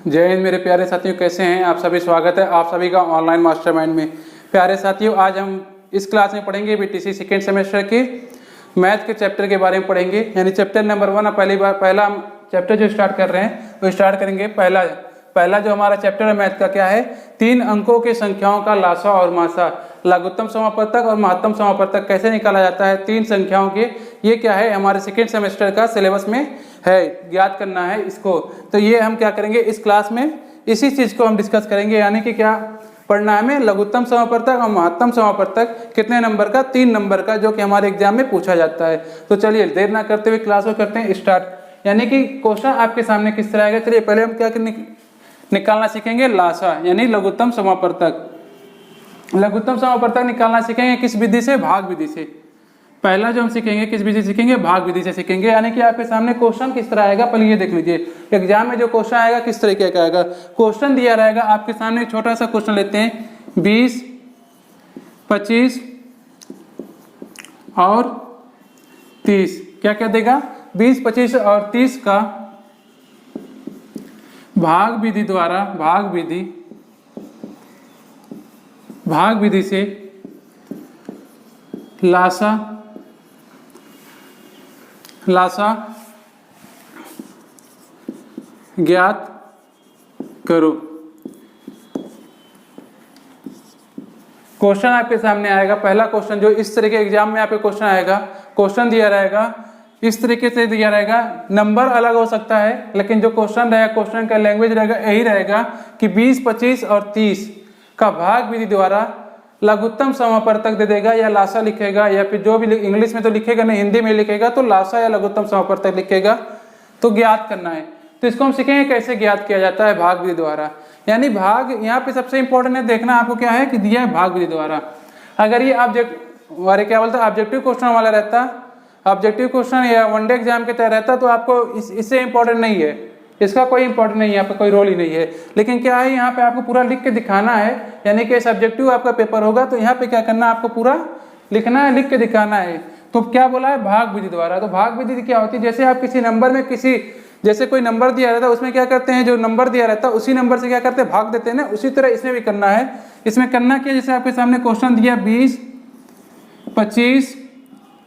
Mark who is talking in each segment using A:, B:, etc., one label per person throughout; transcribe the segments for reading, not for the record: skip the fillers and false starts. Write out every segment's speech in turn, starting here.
A: जय हिंद मेरे प्यारे साथियों, कैसे हैं आप सभी। स्वागत है आप सभी का ऑनलाइन मास्टरमाइंड में। प्यारे साथियों, आज हम इस क्लास में पढ़ेंगे बीटीसी सेकेंड सेमेस्टर के मैथ के चैप्टर के बारे में पढ़ेंगे, यानी चैप्टर नंबर 1। पहला हम चैप्टर जो स्टार्ट कर रहे हैं वो स्टार्ट करेंगे। पहला जो हमारा चैप्टर है मैथ का क्या है, 3 अंकों की संख्याओं का लासा और मासा, लघुत्तम समापवर्तक और महत्तम समापवर्तक कैसे निकाला जाता है 3 संख्याओं के। ये क्या है, हमारे सेकेंड सेमेस्टर का सिलेबस में है, ज्ञात करना है इसको। तो ये हम क्या करेंगे इस क्लास में, इसी चीज को हम डिस्कस करेंगे, यानी कि क्या पढ़ना है हमें, लघुत्तम समापवर्तक और महत्तम समापवर्तक कितने नंबर का, 3 नंबर का, जो कि हमारे एग्जाम में पूछा जाता है। तो चलिए देर ना करते हुए क्लास को करते हैं स्टार्ट। यानी कि क्वेश्चन आपके सामने किस तरह आएगा। चलिए पहले हम क्या निकालना सीखेंगे, लासा यानी लघुत्तम समापवर्तक। लघुत्तम समापवर्तक निकालना सीखेंगे किस विधि से, भाग विधि से। पहला जो हम सीखेंगे किस विधि से सीखेंगे, भाग विधि से सीखेंगे। यानी कि आपके सामने क्वेश्चन किस तरह आएगा, पहले ये देख लीजिए एग्जाम में जो क्वेश्चन आएगा किस तरीके का आएगा। क्वेश्चन दिया रहेगा आपके सामने, एक छोटा सा क्वेश्चन लेते हैं, 20, 25 और 30। क्या क्या देगा, 20, 25 और 30 का भाग विधि द्वारा, भाग विधि से लासा ज्ञात करो। क्वेश्चन आपके सामने आएगा, पहला क्वेश्चन जो इस तरह के एग्जाम में आपके क्वेश्चन आएगा, क्वेश्चन दिया रहेगा इस तरीके से दिया रहेगा। नंबर अलग हो सकता है लेकिन जो क्वेश्चन रहेगा, क्वेश्चन का लैंग्वेज रहेगा यही रहेगा कि 20, 25 और 30 का भाग विधि द्वारा लघुत्तम समापवर्तक दे देगा, या लासा लिखेगा, या फिर जो भी इंग्लिश में तो लिखेगा नहीं, हिंदी में लिखेगा तो लासा या लघुत्तम समापवर्तक लिखेगा, तो ज्ञात करना है। तो इसको हम सीखेंगे कैसे ज्ञात किया जाता है भाग विधि द्वारा। यानी भाग यहाँ पे सबसे इंपॉर्टेंट है देखना आपको क्या है कि दिया है भाग विधि द्वारा। अगर ये ऑब्जेक्टिव क्वेश्चन वाला रहता, ऑब्जेक्टिव क्वेश्चन या वनडे एग्जाम के तरह रहता, तो आपको इससे इंपॉर्टेंट नहीं है, इसका कोई इंपॉर्टेंट नहीं है, यहाँ पे कोई रोल ही नहीं है। लेकिन क्या है, यहाँ पे आपको पूरा लिख के दिखाना है, यानी कि सब्जेक्टिव आपका पेपर होगा तो यहाँ पे क्या करना है, आपको पूरा लिखना है, लिख के दिखाना है। तो क्या बोला है, भाग विधि द्वारा। तो भाग विधि क्या होती है, जैसे आप किसी नंबर में जैसे कोई नंबर दिया रहता है उसमें क्या करते हैं, जो नंबर दिया रहता है उसी नंबर से क्या करते हैं, भाग देते हैं ना। उसी तरह इसमें भी करना है। इसमें करना क्या, जैसे आपके सामने क्वेश्चन दिया 20, 25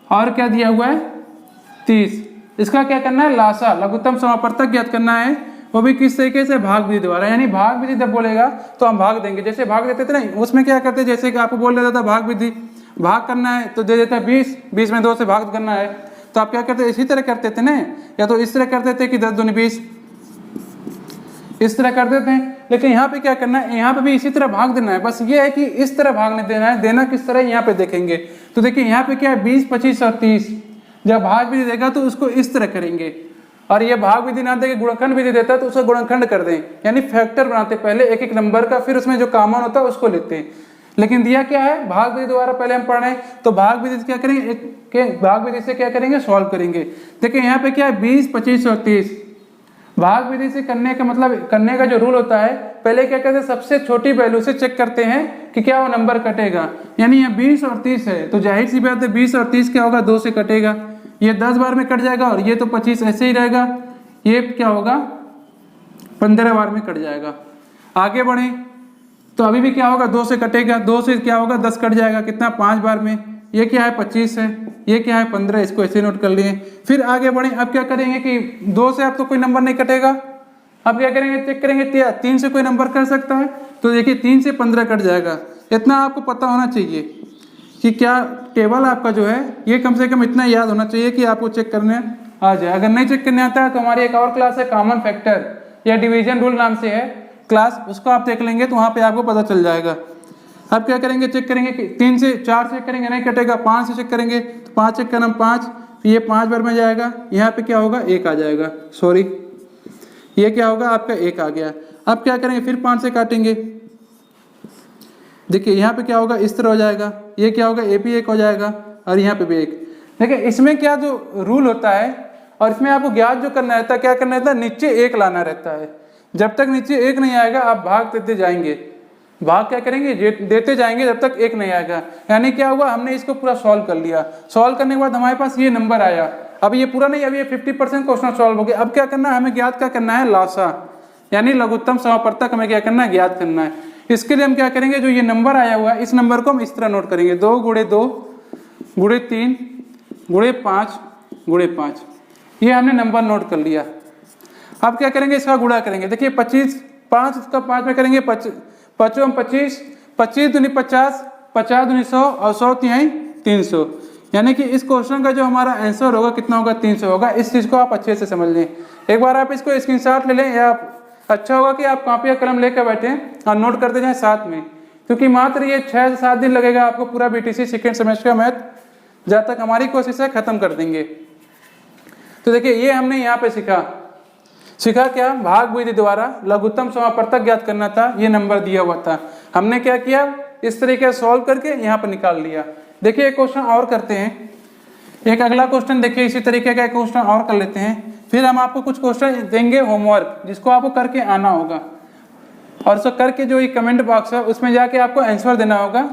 A: और क्या दिया हुआ है 30, इसका क्या करना है, लासा लघुत्तम समापवर्तक ज्ञात करना है, वो भी किस तरीके से, भाग विधि द्वारा। यानी भाग विधि जब बोलेगा तो हम भाग देंगे, जैसे भाग देते थे ना, उसमें क्या करते, जैसे कि आपको बोल देता था भाग विधि, भाग करना है तो दे देता है 20, 20 में 2 से भाग करना है, तो आप क्या करते, इसी तरह करते थे ना, या तो इस तरह करते थे कि 10 दूनी 20, इस तरह करते थे। लेकिन यहाँ पे क्या करना है, यहाँ पे भी इसी तरह भाग देना है, बस ये है कि इस तरह भाग नहीं देना है। देना किस तरह यहाँ पे देखेंगे, तो देखिए यहाँ पे क्या है, 20, 25 और 30, जब भाग विधि देगा तो उसको इस तरह करेंगे। और ये भाग विधि ना देके गुणनखंड विधि देता है तो उसको गुणनखंड कर दें, यानी फैक्टर बनाते पहले एक एक नंबर का, फिर उसमें जो कॉमन होता है उसको लेते हैं। लेकिन दिया क्या है, भाग विधि द्वारा पहले हम पढ़ रहे हैं, तो भाग विधि से क्या करेंगे, भाग विधि से क्या करेंगे, सॉल्व करेंगे। देखिए यहाँ पे क्या है, 20, 25 और 30, भाग विधि से करने का मतलब, करने का जो रूल होता है, पहले क्या करते हैं, सबसे छोटी वैल्यू से चेक करते हैं कि क्या वो नंबर कटेगा। यानी यहाँ 20 और 30 है तो जाहिर सी बात है 20 और 30 क्या होगा, 2 से कटेगा, ये 10 बार में कट जाएगा, और ये तो 25 ऐसे ही रहेगा, ये क्या होगा 15 बार में कट जाएगा। आगे बढ़े तो अभी भी क्या होगा, 2 से कटेगा, 2 से क्या होगा 10 कट जाएगा, कितना 5 बार में, ये क्या है 25 है, ये क्या है 15, इसको ऐसे नोट कर लिए। फिर आगे बढ़े, अब क्या करेंगे कि 2 से अब तो कोई नंबर नहीं कटेगा, अब क्या करेंगे, चेक करेंगे 3 से कोई नंबर कर सकता है, तो देखिए 3 से 15 कट जाएगा। इतना आपको पता होना चाहिए कि क्या टेबल आपका जो है, ये कम से कम इतना याद होना चाहिए कि आपको चेक करने आ जाए। अगर नहीं चेक करने आता है तो हमारी एक और क्लास है कॉमन फैक्टर या डिवीजन रूल नाम से है क्लास, उसको आप देख लेंगे तो वहाँ पे आपको पता चल जाएगा। अब क्या करेंगे, चेक करेंगे कि 3 से 4 चेक करेंगे, नहीं कटेगा, 5 से चेक करेंगे तो 5 चेक करना 5, ये 5 बार में जाएगा, यहाँ पे क्या होगा 1 आ जाएगा, सॉरी ये क्या होगा आपका 1 आ गया। अब क्या करेंगे, फिर 5 से काटेंगे, देखिए यहाँ पे क्या होगा, इस तरह हो जाएगा, ये क्या होगा, ये भी 1 हो जाएगा, और यहाँ पे भी 1। देखिए इसमें क्या जो रूल होता है, और इसमें आपको ज्ञात जो करना रहता है, क्या करना रहता है, नीचे 1 लाना रहता है। जब तक नीचे 1 नहीं आएगा आप भाग देते जाएंगे, भाग क्या करेंगे, देते जाएंगे जब तक 1 नहीं आएगा। यानी क्या हुआ, हमने इसको पूरा सॉल्व कर लिया, सॉल्व करने के बाद हमारे पास ये नंबर आया। अब ये पूरा नहीं, अब ये 50% क्वेश्चन सॉल्व हो गया। अब क्या करना है, हमें ज्ञात क्या करना है, लासा, यानी लघुत्तम समापवर्तक हमें क्या करना है, ज्ञात करना है। इसके लिए हम क्या करेंगे, जो ये नंबर आया हुआ है इस नंबर को हम इस तरह नोट करेंगे, 2 × 2 × 3 × 5 × 5। ये हमने नंबर नोट कर लिया। अब क्या करेंगे, इसका गुणा करेंगे। देखिए 25, 5 का 5 में करेंगे 5 5 25, 25 दूनी 50, 50 दूनी 100 और 100 तिहाई 300। यानी कि इस क्वेश्चन का जो हमारा आंसर होगा कितना होगा, 300 होगा। इस चीज़ को आप अच्छे से समझ लें। एक बार आप इसको स्क्रीनशॉट ले लें, या अच्छा होगा कि आप कॉपी या कलम लेकर बैठें और नोट करते जाएं साथ में, क्योंकि मात्र ये 6 से 7 दिन लगेगा आपको पूरा बीटीसी सेकेंड सेमेस्टर का मैथ जब तक हमारी कोशिश है ख़त्म कर देंगे। तो देखिए ये हमने यहाँ पे सीखा क्या, भाग विधि द्वारा लघुत्तम समापवर्तक ज्ञात करना था। ये नंबर दिया हुआ था, हमने क्या किया, इस तरीके से सॉल्व करके यहाँ पर निकाल लिया। देखिए एक क्वेश्चन और करते हैं, एक अगला क्वेश्चन देखिए इसी तरीके का एक क्वेश्चन और कर लेते हैं। फिर हम आपको कुछ क्वेश्चन देंगे होमवर्क, जिसको आपको करके आना होगा, और उसको करके जो ये कमेंट बॉक्स है उसमें जाके आपको आंसर देना होगा।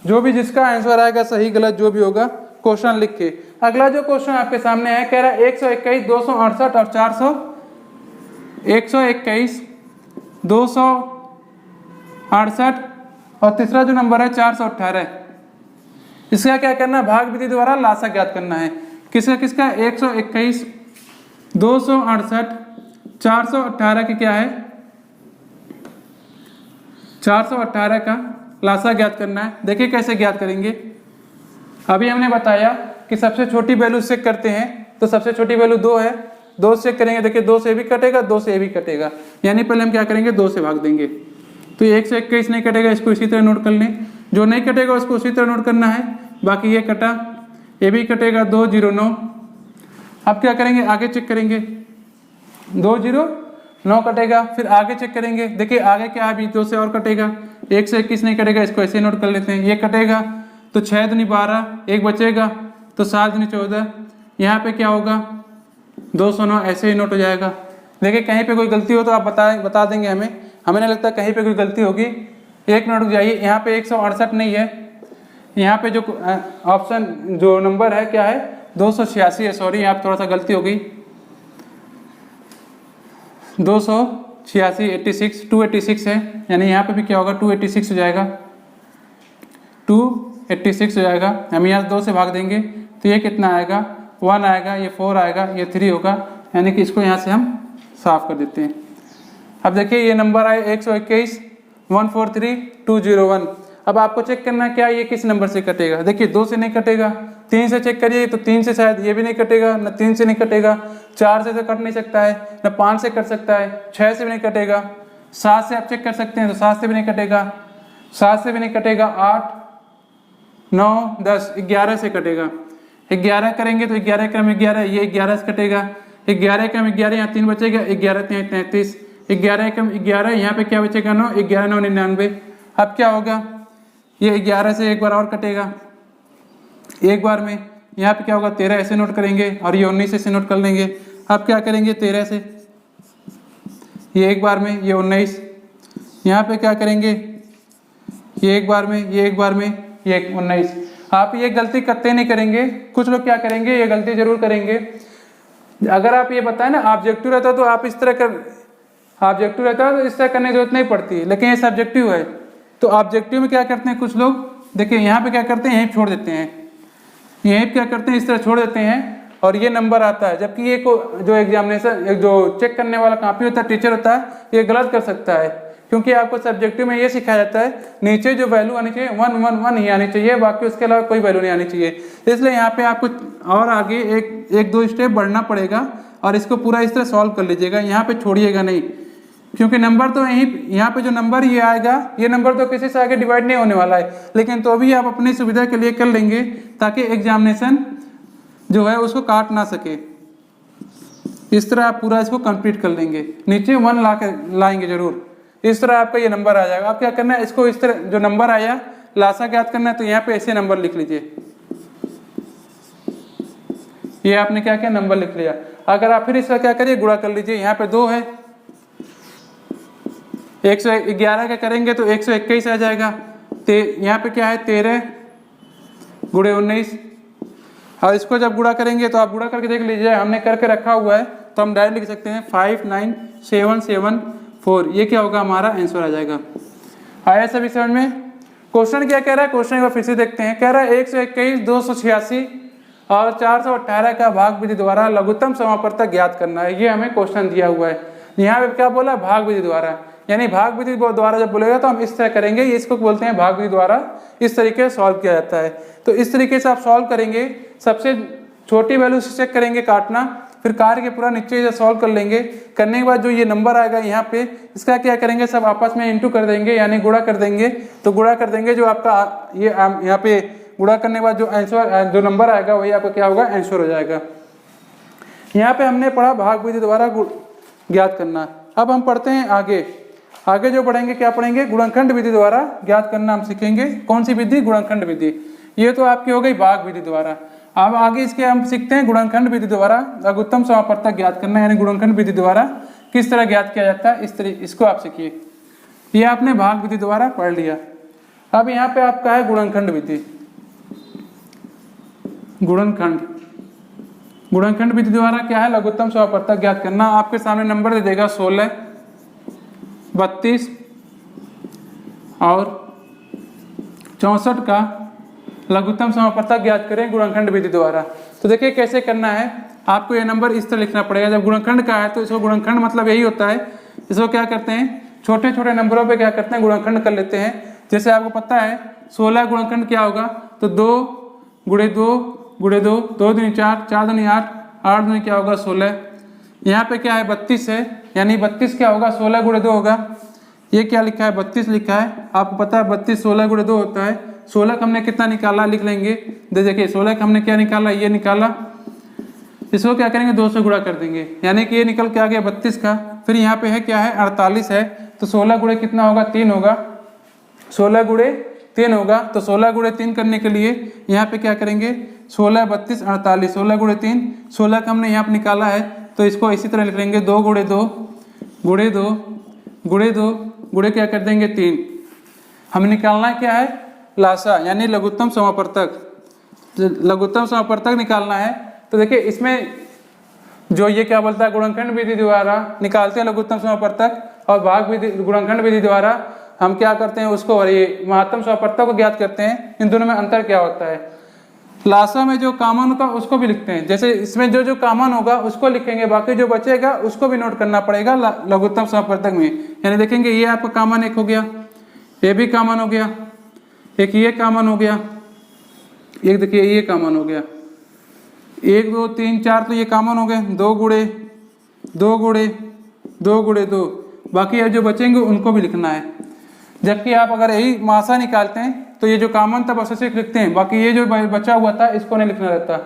A: जो भी जिसका आंसर आएगा सही गलत जो भी होगा क्वेश्चन लिख के। अगला जो क्वेश्चन आपके सामने है, कह रहा है 121, 268 और 400, 121, 268 और तीसरा जो नंबर है 418। इसका क्या करना है, भाग विधि द्वारा लासा ज्ञात करना है। किसका किसका, 121, 268, 418 की क्या है, 418 का लासा ज्ञात करना है। देखिए कैसे ज्ञात करेंगे। अभी हमने बताया कि सबसे छोटी वैल्यू से करते हैं, तो सबसे छोटी वैल्यू 2 है, 2 से करेंगे। देखिए 2 से भी कटेगा, 2 से भी कटेगा, यानी पहले हम क्या करेंगे, 2 से भाग देंगे। तो 121 नहीं कटेगा, इसको इसी तरह नोट कर लें। जो नहीं कटेगा उसको उसी तरह नोट करना है। बाकी ये कटा, ये भी कटेगा, 209। अब क्या करेंगे, आगे चेक करेंगे, 209 कटेगा। फिर आगे चेक करेंगे, देखिए आगे क्या है, अभी 2 से और कटेगा, 121 नहीं कटेगा, इसको ऐसे नोट कर लेते हैं। ये कटेगा तो 6 दूनी 12, एक बचेगा तो 7 दूनी 14। यहाँ पे क्या होगा, 209 ऐसे ही नोट हो जाएगा। देखिए कहीं पे कोई गलती हो तो आप बता देंगे हमें नहीं लगता कहीं पे कोई गलती होगी। एक नोट जाइए, यहाँ पे 168 नहीं है, यहाँ पे जो ऑप्शन जो नंबर है क्या है, 286 है। सॉरी यहाँ पे थोड़ा सा गलती हो गई, 286, 86, 286 है, यानी यहाँ पे भी क्या होगा, 286 हो जाएगा, 286 हो जाएगा। हम यहाँ 2 से भाग देंगे तो ये कितना आएगा, 1 आएगा, ये 4 आएगा, ये 3 होगा, यानी कि इसको यहाँ से हम साफ कर देते हैं। अब देखिए ये नंबर आए 121, 143201। अब आपको चेक करना है क्या ये किस नंबर से कटेगा। देखिए 2 से नहीं कटेगा, 3 से चेक करिए तो 3 से शायद ये भी नहीं कटेगा, न 3 से नहीं कटेगा, 4 से तो कट नहीं सकता है, न 5 से कट सकता है, 6 से भी नहीं कटेगा, 7 से आप चेक कर सकते हैं तो 7 से भी नहीं कटेगा, 7 से भी नहीं कटेगा, 8, 9, 10, 11 से कटेगा। 11 करेंगे तो 11 क्रम 11, ये 11 से कटेगा, 11 क्रम 11, यहाँ 3 बचेगा, 11 3 33, 11 क्रम 11, यहाँ पे क्या बचेगा, 9, 11 9 99। अब क्या होगा, ये 11 से एक बार और कटेगा एक बार में, यहाँ पे क्या होगा, 13 ऐसे नोट करेंगे, और ये 19 ऐसे नोट कर लेंगे। अब क्या करेंगे, 13 से ये एक बार में, ये 19, यहाँ पे क्या करेंगे, ये एक बार में, ये एक बार में, ये 19। आप ये गलती करते नहीं करेंगे, कुछ लोग क्या करेंगे, ये गलती जरूर करेंगे। अगर आप ये बताएं ना ऑब्जेक्टिव रहता तो आप इस तरह कर, ऑब्जेक्टिव रहता है तो इस तरह करने की जरूरत नहीं पड़ती, लेकिन ये सब्जेक्टिव है। तो ऑब्जेक्टिव में क्या करते हैं कुछ लोग, देखिए यहाँ पे क्या करते हैं, यहीं छोड़ देते हैं, यहीं क्या करते हैं, इस तरह छोड़ देते हैं, और ये नंबर आता है। जबकि ये जो एग्जामिनेशन जो चेक करने वाला कॉपी होता है, टीचर होता है, ये गलत कर सकता है, क्योंकि आपको सब्जेक्टिव में ये सिखाया जाता है नीचे जो वैल्यू आनी चाहिए 1 1 1 ही आनी चाहिए, बाकी उसके अलावा कोई वैल्यू नहीं आनी चाहिए। इसलिए यहाँ पे आपको और आगे एक दो स्टेप बढ़ना पड़ेगा, और इसको पूरा इस तरह सॉल्व कर लीजिएगा, यहाँ पे छोड़िएगा नहीं, क्योंकि नंबर तो यहाँ पे जो नंबर ये आएगा, ये नंबर तो किसी से आगे डिवाइड नहीं होने वाला है, लेकिन तो भी आप अपनी सुविधा के लिए कर लेंगे ताकि एग्जामिनेशन जो है उसको काट ना सके। इस तरह आप पूरा इसको कंप्लीट कर लेंगे, नीचे 1 लाएंगे जरूर, इस तरह आपका ये नंबर आ जाएगा। आप क्या करना है, इसको इस तरह जो नंबर आया लासा ज्ञात करना है, तो यहाँ पे ऐसे नंबर लिख लीजिए, ये आपने क्या किया, नंबर लिख लिया। अगर आप फिर इसका क्या करिए, गुणा कर लीजिए, यहाँ पे 2 है, 111 का करेंगे तो 121 आ जाएगा, यहाँ पे क्या है 13 गुणे 19, और इसको जब गुणा करेंगे तो आप गुणा करके देख लीजिए, हमने करके रखा हुआ है तो हम डायरेक्ट लिख सकते हैं 5977 4, ये क्या होगा हमारा आंसर आ जाएगा। आया सभी समझ में। क्वेश्चन क्या कह रहा है, क्वेश्चन एक बार फिर से देखते हैं। कह रहा है 121, 286 और 418 का भाग विधि द्वारा लघुत्तम समापवर्तक ज्ञात करना है। ये हमें क्वेश्चन दिया हुआ है। यहाँ पे क्या बोला, भाग विधि द्वारा, यानी भाग विधि द्वारा जब बोलेगा तो हम इस तरह करेंगे, इसको बोलते हैं भाग विधि द्वारा, इस तरीके से सॉल्व किया जाता है। तो इस तरीके से आप सॉल्व करेंगे, सबसे छोटी वैल्यू से चेक करेंगे काटना, फिर काट के पूरा नीचे से सॉल्व कर लेंगे। करने के बाद जो ये नंबर आएगा यहाँ पे, इसका क्या करेंगे, सब आपस में इंटू कर देंगे, यानी गुणा कर देंगे। तो गुणा कर देंगे, जो आपका ये यहाँ पे गुणा करने के बाद जो आंसर, जो नंबर आएगा वही आपका क्या होगा, आंसर हो जाएगा। यहाँ पे हमने पढ़ा भाग विधि द्वारा ज्ञात करना। अब हम पढ़ते हैं आगे। आगे जो पढ़ेंगे क्या पढ़ेंगे, गुणनखंड विधि द्वारा ज्ञात करना हम सीखेंगे। कौन सी विधि, गुणनखंड विधि। ये तो आपकी हो गई भाग विधि द्वारा। अब आगे इसके हम सीखते हैं गुणनखंड विधि द्वारा लघुत्तम समापवर्तक ज्ञात करना, यानी गुणनखंड विधि द्वारा किस तरह ज्ञात किया जाता है, इस तरह इसको आप सीखिए। ये आपने भाग विधि द्वारा पढ़ लिया। अब यहाँ पे आपका है गुणनखंड विधि। गुणनखंड विधि द्वारा क्या है, लघुत्तम समापवर्तक ज्ञात करना। आपके सामने नंबर दे देगा 16, 32 और 64 का लघुत्तम समापवर्तक ज्ञात करें गुणनखंड विधि द्वारा। तो देखिए कैसे करना है, आपको ये नंबर इस तरह लिखना पड़ेगा। जब गुणनखंड का है तो इसको गुणनखंड मतलब यही होता है, इसको क्या करते हैं, छोटे छोटे नंबरों पे क्या करते हैं, गुणनखंड कर लेते हैं। जैसे आपको पता है 16 गुणनखंड क्या होगा, तो 2 गुणे 2 गुणे 2, 2 दूनी 4, 4 दूनी 8, 8 दूनी क्या होगा 16। यहाँ पे क्या है 32 है, यानी 32 क्या होगा, 16 गुणे 2 होगा। ये क्या लिखा है, 32 लिखा है। आपको पता है 32 16 गुणे 2 होता है। 16 का हमने कितना निकाला, लिख लेंगे। देखिए 16 का हमने क्या निकाला, ये निकाला। इसको क्या करेंगे, 2 से गुणा कर देंगे, यानी कि ये निकल के आ गया 32 का। फिर यहाँ पे है क्या है, 48 है। तो 16 गुणे कितना होगा, 3 होगा। 16 गुणे 3 होगा। तो 16 गुणे 3 करने के लिए यहाँ पे क्या करेंगे, 16 32 48, 16 गुणे 3, 16 का हमने यहाँ पे निकाला है। तो इसको इसी तरह लिख लेंगे, 2 गुणे 2 गुणे 2 गुणे 2 गुणे क्या कर देंगे 3। हमें निकालना क्या है, लासा, यानी लघुत्तम समापवर्तक। लघुत्तम समापवर्तक निकालना है। तो देखिए इसमें जो ये क्या बोलता है, गुणनखंड विधि द्वारा निकालते हैं लघुत्तम समापवर्तक, और भाग विधि गुणनखंड विधि द्वारा हम क्या करते हैं, उसको और ये महत्तम समापवर्तक को ज्ञात करते हैं। इन दोनों में अंतर क्या होता है, लासा में जो कॉमन होगा उसको भी लिखते हैं। जैसे इसमें जो कॉमन होगा उसको लिखेंगे, बाकी जो बचेगा उसको भी नोट करना पड़ेगा लघुत्तम समापवर्तक में। यानी देखेंगे ये आपका कॉमन एक हो गया, ये भी कॉमन हो गया, एक ये कॉमन हो गया, एक देखिए ये कॉमन हो गया, 1 2 3 4 तो ये कॉमन हो गए, 2 गुणे 2 गुणे 2 गुणे 2। बाकी अब जो बचेंगे उनको भी लिखना है। जबकि आप अगर यही मासा निकालते हैं तो ये जो कॉमन था बस सिर्फ लिखते हैं, बाकी ये जो बचा हुआ था इसको नहीं लिखना रहता।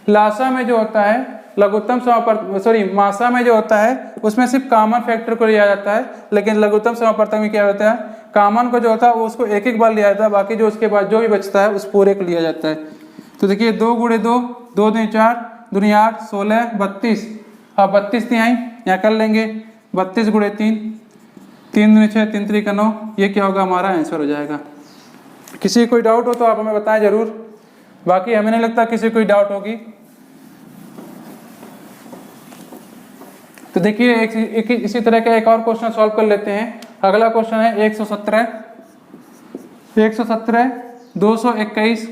A: लासा में जो होता है लघुत्तम समापवर्तक, मासा में जो होता है उसमें सिर्फ कॉमन फैक्टर को लिया जाता है, लेकिन लघुत्तम समापवर्तक में क्या होता है, कॉमन को जो होता है वो उसको एक एक बार लिया जाता है, बाकी जो उसके बाद जो भी बचता है उस पूरे को लिया जाता है। तो देखिए 2 गुणे 2, 2 दूनी 4, दूनी 8, 16 32। अब 32 तिहाई यहाँ कर लेंगे, 32 गुणे 3, 3 दूनी 6, 3 3 का 9। ये क्या होगा, हमारा आंसर हो जाएगा। किसी कोई डाउट हो तो आप हमें बताएं जरूर, बाकी हमें नहीं लगता किसी कोई डाउट होगी। तो देखिए एक इसी तरह का एक और क्वेश्चन सॉल्व कर लेते हैं। अगला क्वेश्चन है 117 221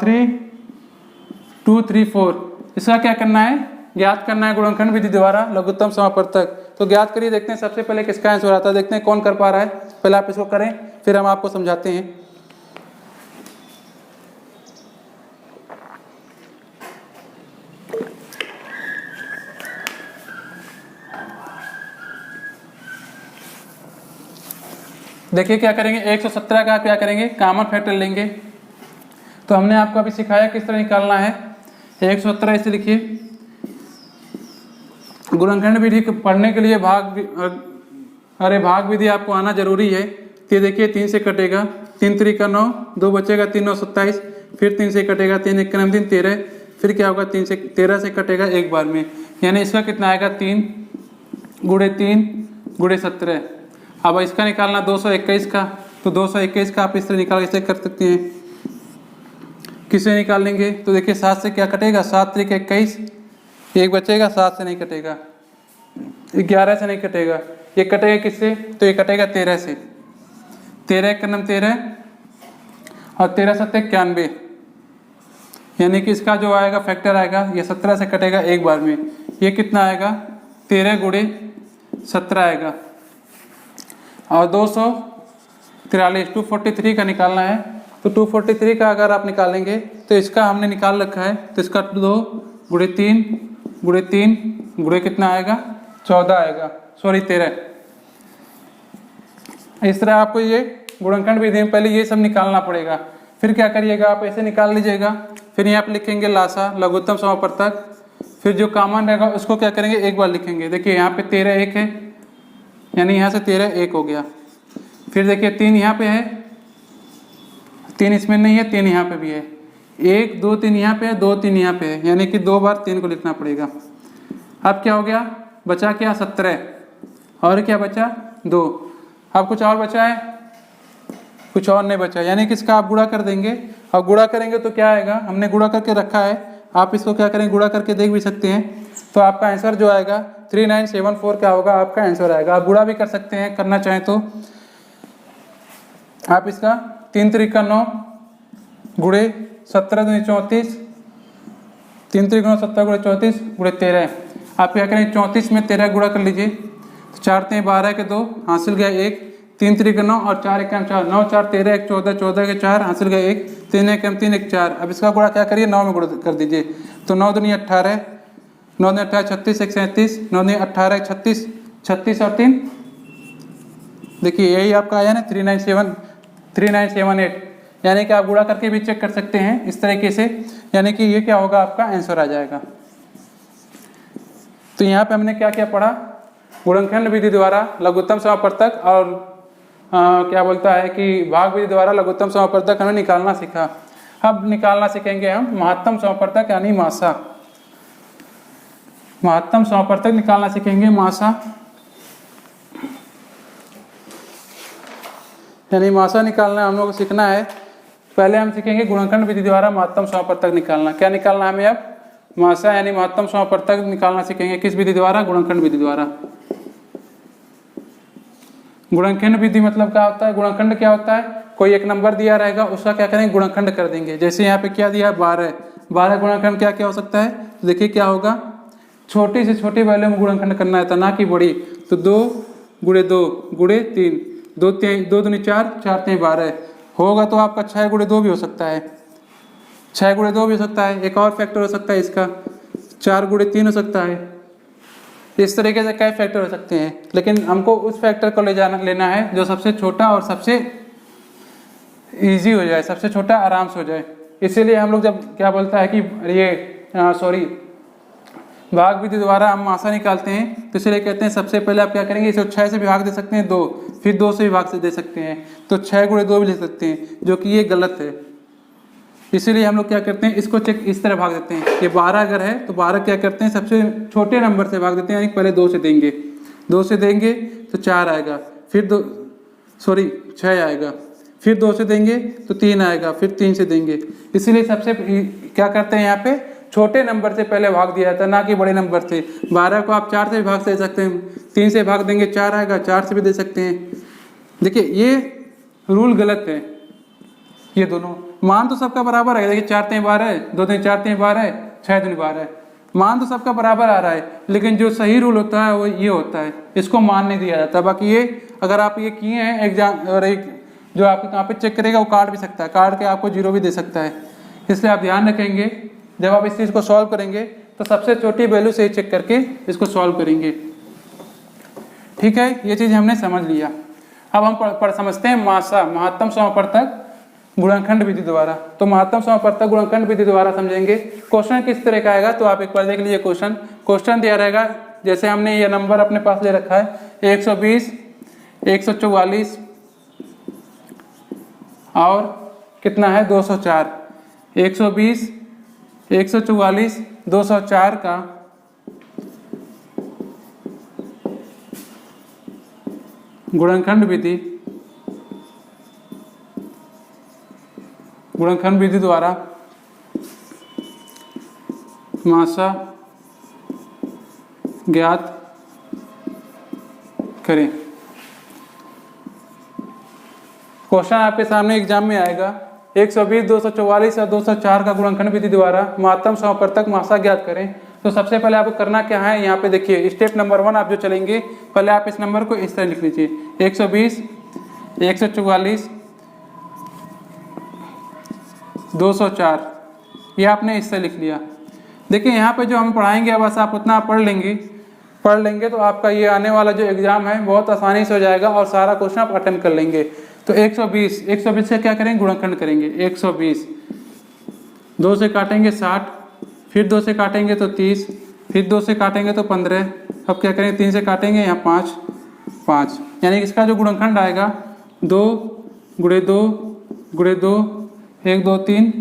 A: 3 2 3 4। इसका क्या करना है, ज्ञात करना है गुणनखंड विधि द्वारा लघुत्तम समापवर्तक। तो ज्ञात करिए, देखते हैं सबसे पहले किसका आंसर आता है, देखते हैं कौन कर पा रहा है। पहले आप इसको करें, फिर हम आपको समझाते हैं। देखिए क्या करेंगे, 117 का क्या करेंगे, कॉमन फैक्टर लेंगे। तो हमने आपको अभी सिखाया किस तरह निकालना है। 117 इसे लिखिए। गुणनखंड विधि पढ़ने के लिए भाग विधि आपको आना जरूरी है। तो देखिए 3 से कटेगा, 3 3 का 9, 2 बचेगा, 3 9 27, फिर 3 से कटेगा, 3 1 3 13, फिर क्या होगा 3 से 13 से कटेगा एक बार में, यानी इसका कितना आएगा 3 गुणे 3 गुणे 17। अब इसका निकालना 221 का, तो 221 का आप इस तरह निकाल इसे कर सकते हैं। किसे निकाल लेंगे, तो देखिए 7 से क्या कटेगा, 7 3 21, एक बचेगा, 7 से नहीं कटेगा, 11 से नहीं कटेगा, ये कटेगा किससे, तो ये कटेगा 13 से, 13 एक नम 13 और 13 सत्ते 91, यानी कि इसका जो आएगा फैक्टर आएगा ये 17 से कटेगा एक बार में, ये कितना आएगा 13 गुणे 17 आएगा। और 243 243 का निकालना है, तो 243 का अगर आप निकालेंगे तो इसका हमने निकाल रखा है, तो इसका 2 गुणे 3 गुणे 3 गुणे कितना आएगा 14 आएगा, सॉरी 13। इस तरह आपको ये गुणनखंड विधि में पहले ये सब निकालना पड़ेगा, फिर क्या करिएगा आप ऐसे निकाल लीजिएगा, फिर यहाँ पे लिखेंगे लासा लघुत्तम समापवर्तक, फिर जो कॉमन रहेगा उसको क्या करेंगे एक बार लिखेंगे। देखिए यहाँ पे 13 एक है, यानी यहाँ से 13 एक हो गया। फिर देखिए 3 यहाँ पे है, 3 इसमें नहीं है, 3 यहाँ पे भी है, 1 2 3 यहाँ पे है, 2 3 यहाँ पे है, यानी कि 2 बार 3 को लिखना पड़ेगा। अब क्या हो गया, बचा क्या 17 और क्या बचा 2। अब कुछ और बचा है, कुछ और नहीं बचा, यानी कि इसका आप गुणा कर देंगे, और गुणा करेंगे तो क्या आएगा, हमने गुणा करके रखा है, आप इसको क्या करेंगे गुणा करके देख भी सकते हैं, तो आपका आंसर जो आएगा 3974 क्या होगा आपका आंसर आएगा। आप गुणा भी कर सकते हैं करना चाहें तो, आप इसका 3 त्रिका 9 गुणे 17 दूनी 34, 3 त्रिका 9 17 गुणे 34 गुणे 13, आप क्या करें 34 में 13 गुणा कर लीजिए, तो 4 3 12 के 2 हासिल गया 1, 3 त्रिका 9 और 4 1 4, 9 4 13 1 14, 14 के 4 हासिल गया 1, 3 1 3 1 4। अब इसका गुणा क्या करिए 9 में गुणा कर दीजिए, तो 9 दूनी 18, 9 दूनी 18 36 1 37, 9 दूनी 18 36 36 और 3, देखिए यही आपका आया ना 3978, यानी कि आप गुणा करके भी चेक कर सकते हैं इस तरीके से, यानी कि ये क्या होगा आपका आंसर आ जाएगा। तो यहाँ पे हमने क्या क्या पढ़ा, गुणनखंड विधि द्वारा लघुत्तम समापवर्तक और क्या बोलता है कि भाग विधि द्वारा लघुत्तम समापवर्तक हमें निकालना सीखा। अब निकालना सीखेंगे हम महत्तम समापवर्तक यानी मासा, महत्तम समापवर्तक निकालना सीखेंगे मासा, यानी मासा निकालना हम लोग को सीखना है। पहले हम सीखेंगे गुणनखंड विधि द्वारा महत्तम समापवर्तक निकालना। क्या निकालना है हमें अब, मासा यानी महत्तम समापवर्तक निकालना सीखेंगे, किस विधि द्वारा, गुणनखंड विधि द्वारा। गुणनखंड विधि मतलब क्या होता है, गुणनखंड क्या होता है, कोई एक नंबर दिया रहेगा उसका क्या करेंगे गुणनखंड कर देंगे। जैसे यहाँ पे क्या दिया है 12, 12 गुणनखंड क्या क्या हो सकता है, तो देखिए क्या होगा, छोटी से छोटी वैल्यू में गुणनखंड करना है ना कि बड़ी, तो 2 गुणे 2 गुणे 3, 2 दूनी 4 4 3 12 होगा, तो आपका 6 गुणे 2 भी हो सकता है, 6 गुणे 2 भी हो सकता है। एक और फैक्टर हो सकता है इसका 4 गुणे 3 हो सकता है। इस तरीके से कई फैक्टर हो सकते हैं, लेकिन हमको उस फैक्टर को लेना है जो सबसे छोटा और सबसे इजी हो जाए, सबसे छोटा आराम से हो जाए। इसीलिए हम लोग जब क्या बोलता है कि ये भाग विधि द्वारा हम मासा निकालते हैं, तो इसलिए कहते हैं सबसे पहले आप क्या करेंगे, इसे 6 से विभाग दे सकते हैं 2, फिर 2 से विभाग से दे सकते हैं, तो 6 गुणे 2 भी ले सकते हैं, जो कि ये गलत है। इसीलिए हम लोग क्या करते हैं, इसको चेक इस तरह भाग देते हैं, ये 12 अगर है तो 12 क्या करते हैं सबसे छोटे नंबर से भाग देते हैं, यानी पहले 2 से देंगे, 2 से देंगे तो 4 आएगा, फिर 6 आएगा, फिर 2 से देंगे तो 3 आएगा, फिर 3 से देंगे। इसीलिए सबसे क्या करते हैं यहाँ पे छोटे नंबर से पहले भाग दिया जाता है, ना कि बड़े नंबर से। 12 को आप 4 से भाग दे सकते हैं, 3 से भाग देंगे 4 आएगा, 4 से भी दे सकते हैं। देखिए ये रूल गलत है, ये दोनों मान तो सबका बराबर है, देखिए 4 3 12, 2 3 4 3 12, 6 दूनी 12, मान तो सबका बराबर आ रहा है, लेकिन जो सही रूल होता है वो ये होता है, इसको मान नहीं दिया जाता। बाकी ये अगर आप ये किए हैं एग्जाम, और एक जो आपके यहाँ पे चेक करेगा वो काट भी सकता है, काट के आपको 0 भी दे सकता है। इसलिए आप ध्यान रखेंगे जब आप इस चीज़ को सॉल्व करेंगे तो सबसे छोटी वैल्यू से ही चेक करके इसको सॉल्व करेंगे। ठीक है, ये चीज़ हमने समझ लिया। अब हम समझते हैं मासा, महत्तम समापवर्तक गुणनखंड विधि द्वारा। तो महत्तम समापवर्तक गुणनखंड विधि द्वारा समझेंगे। क्वेश्चन किस तरह का आएगा, तो आप एक बार देख लीजिए। क्वेश्चन दिया रहेगा, जैसे हमने ये नंबर अपने पास ले रखा है 120, 144 और कितना है 204, 120, 144, 204 का गुणनखंड विधि द्वारा मासा ज्ञात करें। क्वेश्चन आपके सामने एग्जाम में आएगा 120, 244 और 204 का गुणनखंड विधि द्वारा महत्तम समापवर्तक मासा ज्ञात करें। तो सबसे पहले आपको करना क्या है, यहाँ पे देखिए स्टेप नंबर 1 आप जो चलेंगे, पहले आप इस नंबर को इस तरह लिख लीजिए 120, 144, 204, ये आपने इससे लिख लिया। देखिए यहाँ पे जो हम पढ़ाएंगे बस आप उतना पढ़ लेंगे तो आपका ये आने वाला जो एग्ज़ाम है बहुत आसानी से हो जाएगा और सारा क्वेश्चन आप अटेंड कर लेंगे। तो 120 से क्या करेंगे, गुणनखंड करेंगे। 120 2 से काटेंगे 60, फिर 2 से काटेंगे तो 30, फिर 2 से काटेंगे तो 15, अब क्या करेंगे 3 से काटेंगे यहाँ 5, यानी इसका जो गुणनखंड आएगा 2 गुणे 2 गुणे 2, 1 2 3,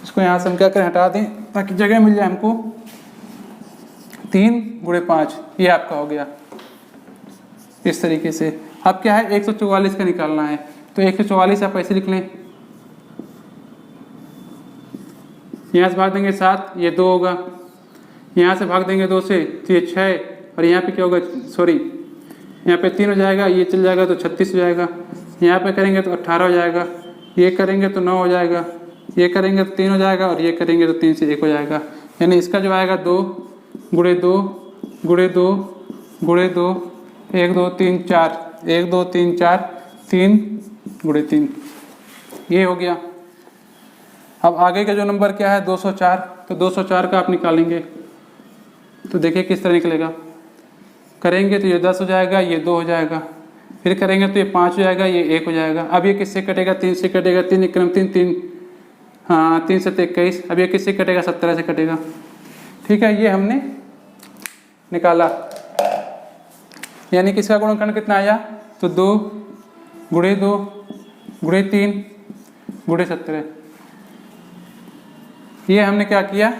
A: इसको यहाँ से हम क्या करें हटा दें ताकि जगह मिल जाए हमको, 3 गुणे 5, ये आपका हो गया। इस तरीके से अब क्या है 144 का निकालना है, तो 144 आप ऐसे लिख लें, यहाँ से भाग देंगे 7, ये 2 होगा, यहाँ से भाग देंगे 2 से तो ये 6, और यहाँ पे क्या होगा, सॉरी यहाँ पे 3 हो जाएगा, ये चल जाएगा तो 36 हो जाएगा, यहाँ पे करेंगे तो 18 हो जाएगा, ये करेंगे तो 9 हो जाएगा, ये करेंगे तो 3 हो जाएगा, और ये करेंगे तो 3 से 1 हो जाएगा। यानी इसका जो आएगा 2 गुणे 2 गुणे 2 गुणे 2, 1 2 3 4, 1 2 3 4, 3 गुणे 3, ये हो गया। अब आगे का जो नंबर क्या है 204, तो 204 का आप निकालेंगे तो देखिए किस तरह निकलेगा। करेंगे तो ये 10 हो जाएगा, ये 2 हो जाएगा, फिर करेंगे तो ये 5 हो जाएगा, ये 1 हो जाएगा। अब ये किससे कटेगा, 3 से कटेगा, 3 1 3 3, हाँ 3 7 21, अब ये किससे कटेगा, 17 से कटेगा। ठीक है, ये हमने निकाला, यानी किसका गुणनखंड कितना आया, तो 2 गुणे 2 गुणे 3 गुणे 17। ये हमने क्या किया,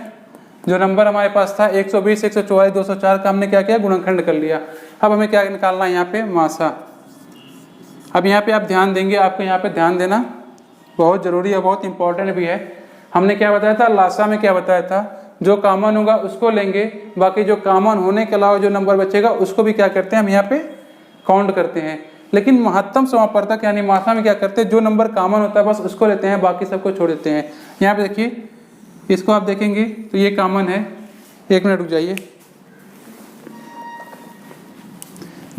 A: जो नंबर हमारे पास था 120, 144, 204 का हमने क्या किया, गुणनखंड कर लिया। अब हमें क्या निकालना है यहाँ पे, मासा। अब यहाँ पे आप ध्यान देंगे, आपको यहाँ पे ध्यान देना बहुत ज़रूरी है, बहुत इंपॉर्टेंट भी है। हमने क्या बताया था, लासा में क्या बताया था, जो कॉमन होगा उसको लेंगे, बाकी जो कॉमन होने के अलावा जो नंबर बचेगा उसको भी क्या करते हैं हम यहाँ पे काउंट करते हैं। लेकिन महत्तम समापवर्तक यानी मासा में क्या करते हैं, जो नंबर कॉमन होता है बस उसको लेते हैं, बाकी सबको छोड़ देते हैं। यहाँ पे देखिए, इसको आप देखेंगे तो ये कॉमन है, 1 मिनट रुक जाइए,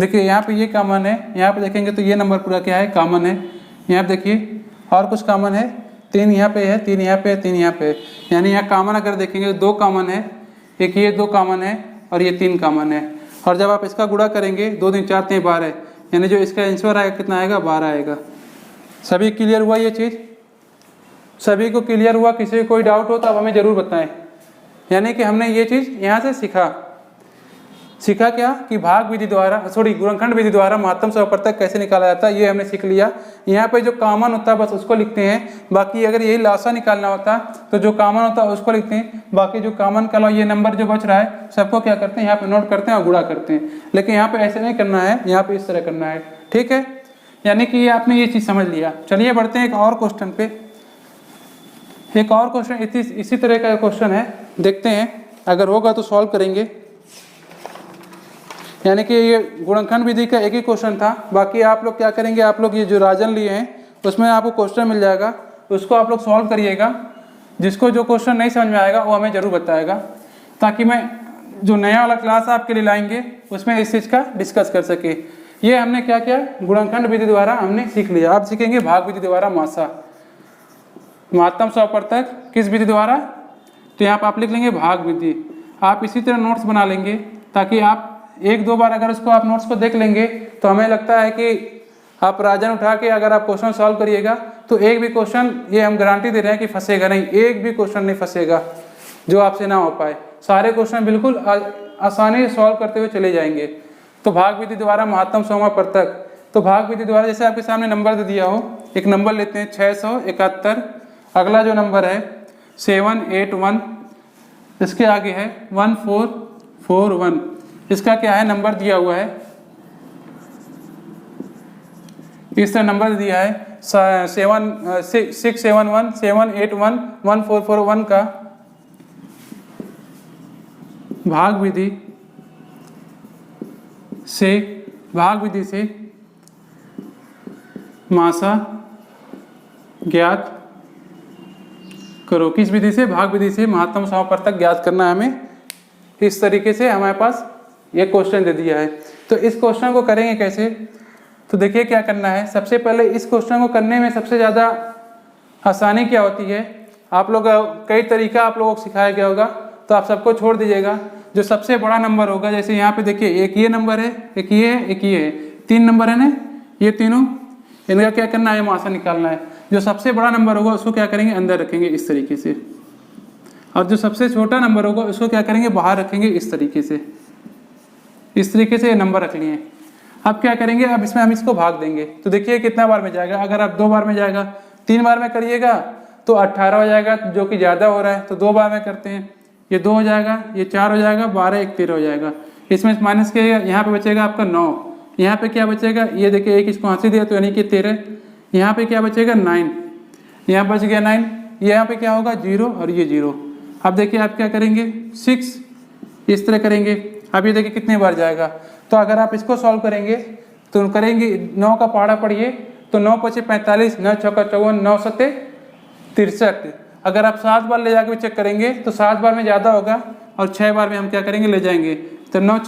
A: देखिए यहाँ पे ये कॉमन है, यहाँ पे देखेंगे तो ये नंबर पूरा क्या है, कॉमन है। यहाँ पे देखिए और कुछ कॉमन है, 3 यहाँ पे है, 3 यहाँ पे है, 3 यहाँ पे है, यानी यहाँ कॉमन अगर देखेंगे 2 कॉमन है, एक ये 2 कॉमन है और ये 3 कॉमन है। और जब आप इसका गुणा करेंगे 2 3 4 3 12, यानी जो इसका आंसर आएगा कितना आएगा, 12 आएगा। सभी क्लियर हुआ ये चीज़, सभी को क्लियर हुआ? किसी को कोई डाउट हो तो आप हमें ज़रूर बताएं। यानी कि हमने ये चीज़ यहाँ से सीखा क्या कि भाग विधि द्वारा गुणनखंड विधि द्वारा महत्तम समापवर्तक कैसे निकाला जाता है, ये हमने सीख लिया। यहाँ पे जो कॉमन होता है बस उसको लिखते हैं, बाकी अगर यही लासा निकालना होता तो जो कॉमन होता है उसको लिखते हैं, बाकी जो कॉमन का ये नंबर जो बच रहा है सबको क्या करते हैं यहाँ पे नोट करते हैं और गुणा करते हैं। लेकिन यहाँ पे ऐसे नहीं करना है, यहाँ पे इस तरह करना है। ठीक है, यानी कि ये आपने ये चीज़ समझ लिया। चलिए बढ़ते हैं एक और क्वेश्चन पे। एक और क्वेश्चन इसी तरह का क्वेश्चन है, देखते हैं अगर होगा तो सॉल्व करेंगे। यानी कि ये गुणनखंड विधि का एक ही क्वेश्चन था, बाकी आप लोग क्या करेंगे, आप लोग ये जो राजन लिए हैं उसमें आपको क्वेश्चन मिल जाएगा, उसको आप लोग सॉल्व करिएगा। जिसको जो क्वेश्चन नहीं समझ में आएगा वो हमें ज़रूर बताएगा, ताकि मैं जो नया वाला क्लास आपके लिए लाएंगे उसमें इस चीज़ का डिस्कस कर सके। ये हमने क्या किया, गुणनखंड विधि द्वारा हमने सीख लिया। अब सीखेंगे भाग विधि द्वारा मासा, महत्तम समापवर्तक किस विधि द्वारा, तो यहाँ पर आप लिख लेंगे भाग विधि। आप इसी तरह नोट्स बना लेंगे, ताकि आप 1-2 बार अगर उसको आप नोट्स को देख लेंगे तो हमें लगता है कि आप राजन उठा के अगर आप क्वेश्चन सॉल्व करिएगा तो एक भी क्वेश्चन, ये हम गारंटी दे रहे हैं कि फंसेगा नहीं, एक भी क्वेश्चन नहीं फंसेगा जो आपसे ना हो पाए। सारे क्वेश्चन बिल्कुल आसानी से सॉल्व करते हुए चले जाएंगे। तो भाग विधि द्वारा महत्तम समापवर्तक, तो भाग विधि द्वारा जैसे आपके सामने नंबर दे दिया हो, एक नंबर लेते हैं 671, अगला जो नंबर है 781, इसके आगे है 1441, इसका क्या है नंबर दिया हुआ है, इस तरह नंबर दिया है 671, 781, 1441 का भाग विधि से भाग विधि से मासा ज्ञात करो। किस विधि से? भाग विधि से महत्तम समापवर्तक ज्ञात करना है हमें। इस तरीके से हमारे पास ये क्वेश्चन दे दिया है। तो इस क्वेश्चन को करेंगे कैसे? तो देखिए क्या करना है। सबसे पहले इस क्वेश्चन को करने में सबसे ज़्यादा आसानी क्या होती है, आप लोग कई तरीका आप लोगों को सिखाया गया होगा, तो आप सबको छोड़ दीजिएगा। जो सबसे बड़ा नंबर होगा, जैसे यहाँ पे देखिए एक ये नंबर है, एक ये है, एक ये है, 3 नंबर है ना, ये तीनों, इनका क्या करना है? मासा निकालना है। जो सबसे बड़ा नंबर होगा उसको क्या करेंगे? अंदर रखेंगे इस तरीके से, और जो सबसे छोटा नंबर होगा उसको क्या करेंगे? बाहर रखेंगे इस तरीके से। इस तरीके से ये नंबर रख लिए। अब क्या करेंगे? अब इसमें हम इसको भाग देंगे। तो देखिए कितना बार में जाएगा। अगर आप 2 बार में जाएगा, 3 बार में करिएगा तो 18 हो जाएगा, जो कि ज़्यादा हो रहा है। तो 2 बार में करते हैं, ये 2 हो जाएगा, ये 4 हो जाएगा, 12 1 13 हो जाएगा। इसमें माइनस किया, यहाँ पे बचेगा आपका 9। यहाँ पे क्या बचेगा? ये देखिए एक इसको हंसी दिया तो यानी कि 13। यहाँ पे क्या बचेगा? 9। यहाँ बच गया 9। यहाँ पे क्या होगा? 0 और ये 0। अब देखिए आप क्या करेंगे? 6 इस तरह करेंगे। अब ये देखिए कितने बार जाएगा। तो अगर आप इसको सॉल्व करेंगे तो करेंगे 9 का पहाड़ा पढ़िए, तो 9 पचे 45, 9 चौका 54, 9 सत्ते 63। अगर आप 7 बार ले जाकर चेक करेंगे तो 7 बार में ज़्यादा होगा, और 6 बार में हम क्या करेंगे? ले जाएंगे। तो 9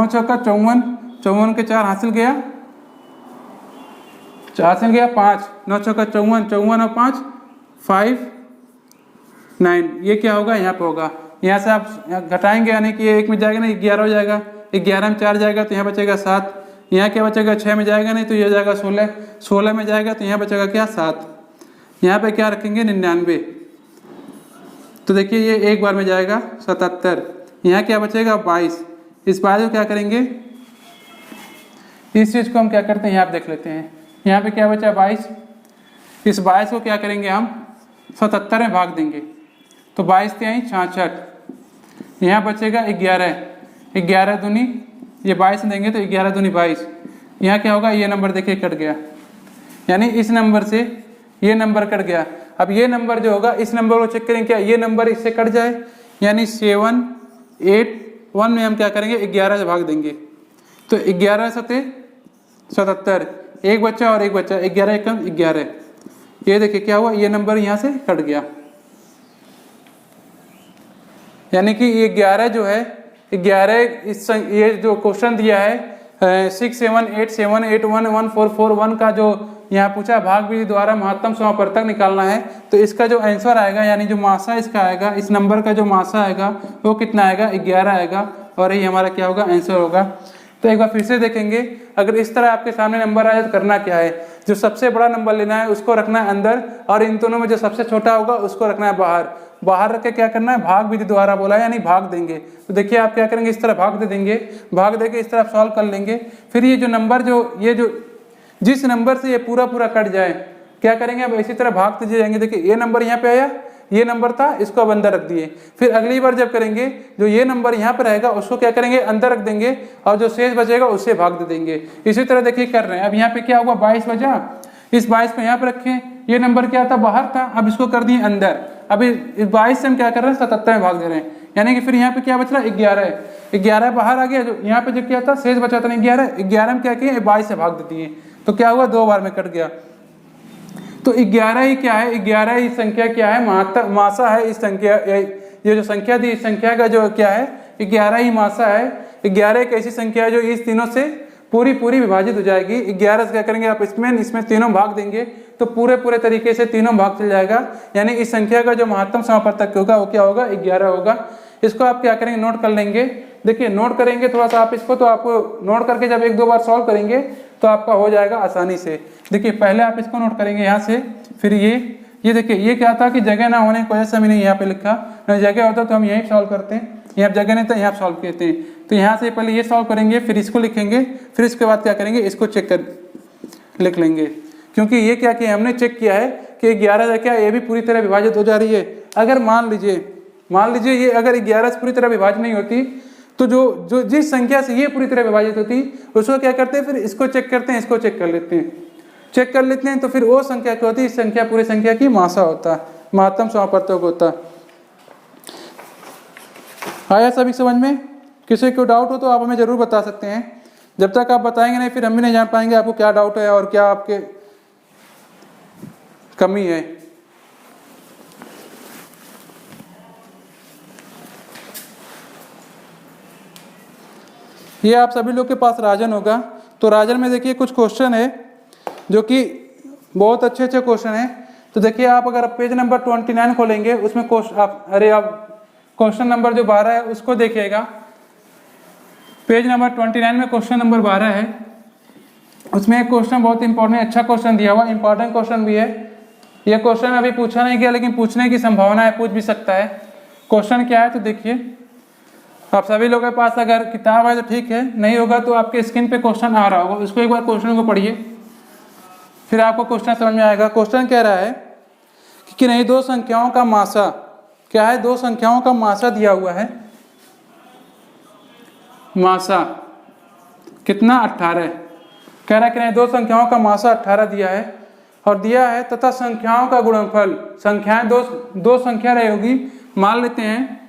A: चौका 54, 54 के 4 हासिल गया, 5, 9 चौका 54, 54 और 5 5 9। ये क्या होगा? यहाँ पे होगा। यहाँ से आप घटाएंगे, यानी कि ये 1 में जाएगा ना, 11 हो जाएगा, 11 में 4 जाएगा तो यहाँ बचेगा 7। यहाँ क्या बचेगा? 6 में जाएगा नहीं तो ये जाएगा 16, 16 में जाएगा तो यहाँ बचेगा क्या? 7। यहाँ पे क्या रखेंगे? 99। तो देखिए ये 1 बार में जाएगा 77। यहाँ क्या बचेगा? 22। इस 22 को क्या करेंगे? इस चीज़ को हम क्या करते हैं, यहाँ पे देख लेते हैं। यहाँ पे क्या बचा? 22। इस 22 को क्या करेंगे? हम 77 में भाग देंगे, तो 22 से 66। यहाँ बचेगा 11, 11 दूनी, ये 22 देंगे तो 11 दूनी 22। यहाँ क्या होगा? ये नंबर देखिए कट गया, यानी इस नंबर से ये नंबर कट गया। अब ये नंबर जो होगा, इस नंबर को चेक करेंगे क्या ये नंबर इससे कट जाए, यानी 7 8 1 में हम क्या करेंगे? 11 से भाग देंगे, तो 11 सते 77, एक बच्चा और एक बच्चा, 11 एकम 11। ये देखिए क्या हुआ? ये नंबर यहाँ से कट गया, यानी कि ये 11 जो है 11 ये जो क्वेश्चन दिया है 6 7 8 7 8 1 1 4 4 1 का जो यहाँ पूछा भाग विधि द्वारा महत्तम समापवर्तक निकालना है, तो इसका जो आंसर आएगा, यानी जो मासा इसका आएगा, इस नंबर का जो मासा आएगा वो कितना आएगा? 11 आएगा, और ये हमारा क्या होगा? आंसर होगा। तो एक बार फिर से देखेंगे, अगर इस तरह आपके सामने नंबर आए तो करना क्या है? जो सबसे बड़ा नंबर लेना है उसको रखना है अंदर, और इन दोनों में जो सबसे छोटा होगा उसको रखना है बाहर। बाहर रख के क्या करना है? भाग विधि द्वारा बोला है, यानी भाग देंगे। तो देखिए आप क्या करेंगे? इस तरह भाग दे देंगे, भाग दे के इस तरह सॉल्व कर लेंगे। फिर ये जो नंबर जो जिस नंबर से ये पूरा कट जाए, क्या करेंगे? अब इसी तरह भागते जाएंगे। देखिए ये नंबर यहाँ पे आया, ये नंबर था, इसको अब अंदर रख दिए। फिर अगली बार जब करेंगे, जो ये नंबर यहाँ पर रहेगा उसको क्या करेंगे? अंदर रख देंगे, और जो शेष बचेगा उससे भाग दे देंगे। इसी तरह देखिए कर रहे हैं। अब यहाँ पे क्या हुआ? 22 बचा, इस 22 को यहाँ पे रखें, ये नंबर क्या था? बाहर था, अब इसको कर दिए अंदर। अभी इस 22 से हम क्या कर रहे हैं? 77 में भाग दे रहे हैं, यानी कि फिर यहाँ पे क्या बच रहा है? 11 बाहर आ गया। जो यहाँ पे जो क्या था? शेष बचा था 11 में क्या किया? 22 से भाग देती है, तो क्या हुआ? 2 बार में कट गया। तो 11 ही क्या है? 11 ही संख्या क्या है? मासा है इस संख्या, ये जो संख्या थी इस संख्या का जो क्या है? 11 ही मासा है। 11 एक ऐसी संख्या है जो इस तीनों से पूरी विभाजित हो जाएगी। 11 से क्या करेंगे आप? इसमें तीनों भाग देंगे तो पूरे तरीके से तीनों भाग चल जाएगा, यानी इस संख्या का जो महत्तम समापवर्तक होगा वो क्या होगा? 11 होगा। इसको आप क्या करेंगे? नोट कर लेंगे। देखिए नोट करेंगे थोड़ा सा आप इसको, तो आपको नोट करके जब 1-2 बार सॉल्व करेंगे तो आपका हो जाएगा आसानी से। देखिए पहले आप इसको नोट करेंगे यहाँ से, फिर ये देखिए ये क्या था कि जगह ना होने की वजह से मैंने यहाँ पे लिखा, नहीं जगह होता तो हम यहीं सॉल्व करते हैं, यहाँ जगह नहीं तो यहाँ सॉल्व करते हैं। तो यहाँ से पहले ये सॉल्व करेंगे, फिर इसको लिखेंगे, फिर इसके बाद क्या करेंगे? इसको चेक कर लिख लेंगे, क्योंकि ये क्या किया हमने? चेक किया है कि 11 से क्या ये भी पूरी तरह विभाजित हो जा रही है। अगर मान लीजिए ये अगर 11 से पूरी तरह विभाजित नहीं होती, तो जो जिस संख्या से ये पूरी तरह विभाजित होती उसको क्या करते हैं? फिर इसको चेक करते हैं, इसको चेक कर लेते हैं, तो फिर वो संख्या क्या होती है? इस संख्या पूरी संख्या की मासा होता है, महत्तम समापवर्तक होता है। आया सभी समझ में? किसी को डाउट हो तो आप हमें ज़रूर बता सकते हैं। जब तक आप बताएंगे नहीं फिर हम भी नहीं जान पाएंगे आपको क्या डाउट है और क्या आपके कमी है। ये आप सभी लोग के पास राजन होगा, तो राजन में देखिए कुछ क्वेश्चन है जो कि बहुत अच्छे अच्छे क्वेश्चन हैं। तो देखिए आप अगर पेज नंबर 29 खोलेंगे उसमें क्वेश्चन नंबर जो 12 है उसको देखिएगा। पेज नंबर 29 में क्वेश्चन नंबर 12 है, उसमें एक क्वेश्चन बहुत इंपॉर्टेंट अच्छा क्वेश्चन दिया हुआ, इंपॉर्टेंट क्वेश्चन भी है। यह क्वेश्चन अभी पूछा नहीं गया लेकिन पूछने की संभावना है, पूछ भी सकता है। क्वेश्चन क्या है तो देखिए, आप सभी लोगों के पास अगर किताब है तो ठीक है, नहीं होगा तो आपके स्क्रीन पे क्वेश्चन आ रहा होगा, उसको एक बार क्वेश्चन को पढ़िए फिर आपको क्वेश्चन समझ में आएगा। क्वेश्चन कह रहा है कि नहीं दो संख्याओं का मासा क्या है, दो संख्याओं का मासा दिया हुआ है, मासा कितना 18। कह रहा है कि नहीं दो संख्याओं का मासा 18 दिया है और दिया है तथा संख्याओं का गुणनफल, संख्याएं दो संख्या रही होगी, मान लेते हैं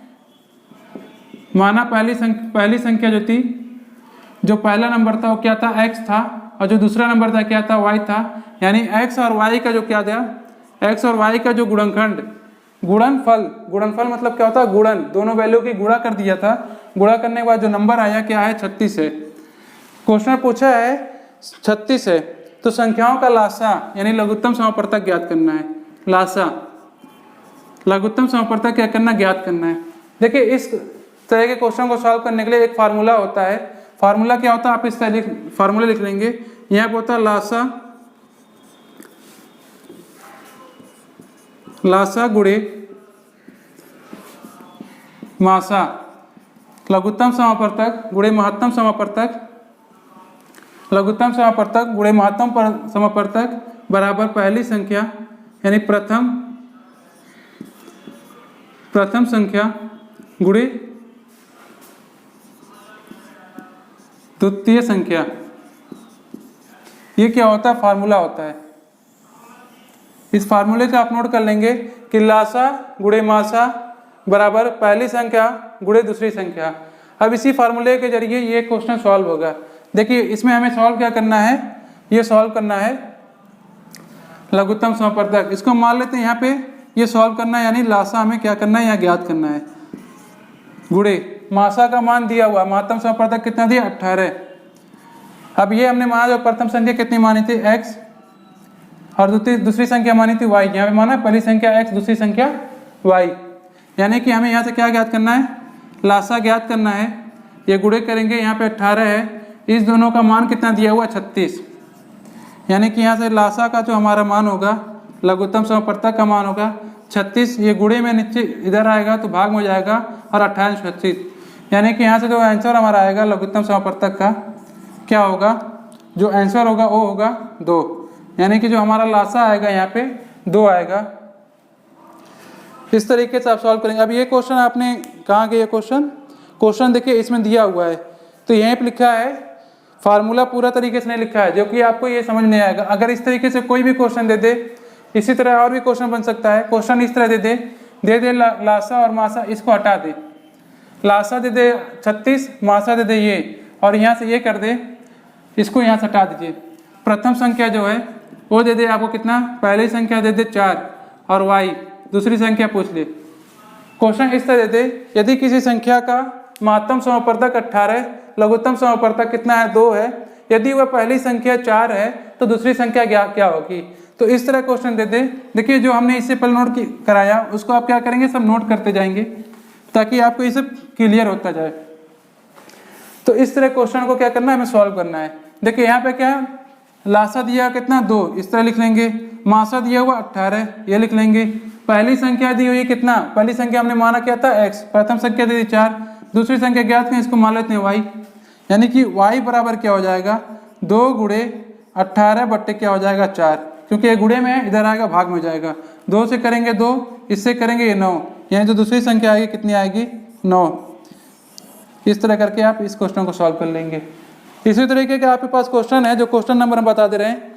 A: माना पहली संख्या जो थी, जो पहला नंबर था वो क्या था x था और जो दूसरा नंबर था क्या था y था। यानी x और y का जो क्या था, x और y का जो गुणनफल मतलब क्या होता है गुणन, दोनों वैल्यू की गुणा कर दिया था। गुणा करने के बाद जो नंबर आया क्या है 36 है। क्वेश्चन पूछा है 36 है तो संख्याओं का लासा यानी लघुत्तम समापवर्तक ज्ञात करना है। लासा लघुत्तम समापवर्तक क्या करना, ज्ञात करना है। देखिए इस तरह के क्वेश्चन को सॉल्व करने के लिए एक फार्मूला होता है। फार्मूला क्या होता है, आप इस तरह फार्मूला लिख लेंगे। यहाँ पे होता है लासा गुणे मासा, लघुत्तम समापवर्तक गुणे महत्तम समापवर्तक, लघुत्तम समापवर्तक गुणे महत्तम समापवर्तक बराबर पहली संख्या यानी प्रथम संख्या गुणे द्वितीय संख्या। ये क्या होता है, फार्मूला होता है। इस फार्मूले का आप नोट कर लेंगे कि लासा गुणे मासा बराबर पहली संख्या गुणे दूसरी संख्या। अब इसी फार्मूले के जरिए ये क्वेश्चन सॉल्व होगा। देखिए इसमें हमें सॉल्व क्या करना है, ये सॉल्व करना है लघुत्तम समापवर्तक। इसको मान लेते हैं यहाँ पे ये सॉल्व करना है, यानी लासा हमें क्या करना है, यहाँ ज्ञात करना है। गुणे मासा का मान दिया हुआ, महत्तम समापवर्तक कितना दिया 18। अब ये हमने माना जो प्रथम संख्या कितनी मानी थी x और दूसरी संख्या मानी थी y। यहाँ पे माना पहली संख्या x दूसरी संख्या y, यानी कि हमें यहाँ से क्या ज्ञात करना है, लासा ज्ञात करना है। ये गुणे करेंगे, यहाँ पे 18 है, इस दोनों का मान कितना दिया हुआ 36, यानी कि यहाँ से लासा का जो हमारा मान होगा, लघुत्तम समापवर्तक का मान होगा 36। ये गुणे में नीचे इधर आएगा तो भाग में हो जाएगा और 28 36, यानी कि यहाँ से जो आंसर हमारा आएगा लघुत्तम समापवर्तक का क्या होगा, जो आंसर होगा वो होगा 2, यानी कि जो हमारा लासा आएगा यहाँ पे 2 आएगा। इस तरीके से आप सॉल्व करेंगे। अब ये क्वेश्चन आपने कहाँ गया, क्वेश्चन देखिए इसमें दिया हुआ है तो यहीं पे लिखा है, फार्मूला पूरा तरीके से नहीं लिखा है, जो कि आपको ये समझ नहीं आएगा। अगर इस तरीके से कोई भी क्वेश्चन दे दे, इसी तरह और भी क्वेश्चन बन सकता है। क्वेश्चन इस तरह दे दे लासा और मासा, इसको हटा दे, लासा दे दे 36, मासा दे दे ये, और यहाँ से ये कर दे, इसको यहाँ से हटा दीजिए। प्रथम संख्या जो है वो दे दे आपको कितना, पहली संख्या दे दे 4 और y दूसरी संख्या पूछ ले। क्वेश्चन इस तरह दे दे, यदि किसी संख्या का महत्तम समापवर्तक 18, लघुत्तम समापवर्तक कितना है 2 है, यदि वह पहली संख्या 4 है तो दूसरी संख्या क्या होगी। तो इस तरह क्वेश्चन दे दे। देखिए जो हमने इससे पहले नोट कराया उसको आप क्या करेंगे, सब नोट करते जाएंगे ताकि आपको ये सब क्लियर होता जाए। तो इस तरह क्वेश्चन को क्या करना है, हमें सॉल्व करना है। देखिए यहाँ पे क्या लासा दिया कितना 2, इस तरह लिख लेंगे। मासा दिया हुआ 18, ये लिख लेंगे। पहली संख्या दी हुई कितना, पहली संख्या हमने माना क्या था x, प्रथम संख्या दी 4, दूसरी संख्या ज्ञात करें, इसको मान लेते हैं y, यानी कि y बराबर क्या हो जाएगा 2 गुणे 18 बट्टे क्या हो जाएगा 4, क्योंकि ये गुणे में इधर आएगा भाग में हो जाएगा। 2 से करेंगे 2, इससे करेंगे ये 9, यानी जो दूसरी संख्या आएगी कितनी आएगी 9। इस तरह करके आप इस क्वेश्चन को सॉल्व कर लेंगे। इसी तरीके का आपके पास क्वेश्चन है, जो क्वेश्चन नंबर हम बता दे रहे हैं।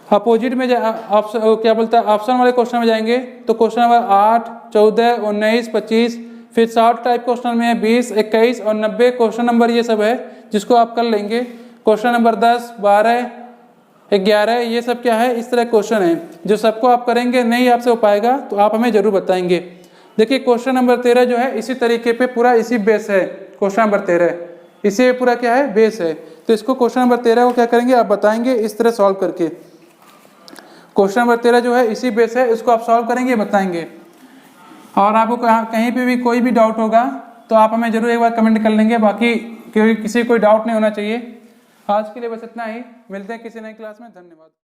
A: अपोजिट में ऑप्शन क्या बोलता है, ऑप्शन वाले क्वेश्चन में जाएंगे तो क्वेश्चन नंबर 8, 14, 19, 25, फिर 60 टाइप क्वेश्चन में है 20, 21 और 90 क्वेश्चन नंबर ये सब है जिसको आप कर लेंगे। क्वेश्चन नंबर 10, 12, 11 ये सब क्या है, इस तरह क्वेश्चन है जो सबको आप करेंगे, नहीं आपसे हो पाएगा तो आप हमें जरूर बताएंगे। देखिए क्वेश्चन नंबर 13 जो है इसी तरीके पे पूरा इसी बेस है। क्वेश्चन नंबर 13 इसी पूरा क्या है, बेस है। तो इसको क्वेश्चन नंबर 13 को क्या करेंगे, आप बताएंगे इस तरह सॉल्व करके। क्वेश्चन नंबर 13 जो है इसी बेस है, इसको आप सॉल्व करेंगे, बताएंगे। और आपको कहीं पे भी कोई भी डाउट होगा तो आप हमें जरूर एक बार कमेंट कर लेंगे। बाकी किसी कोई डाउट नहीं होना चाहिए। आज के लिए बस इतना ही, मिलते हैं किसी नई क्लास में। धन्यवाद।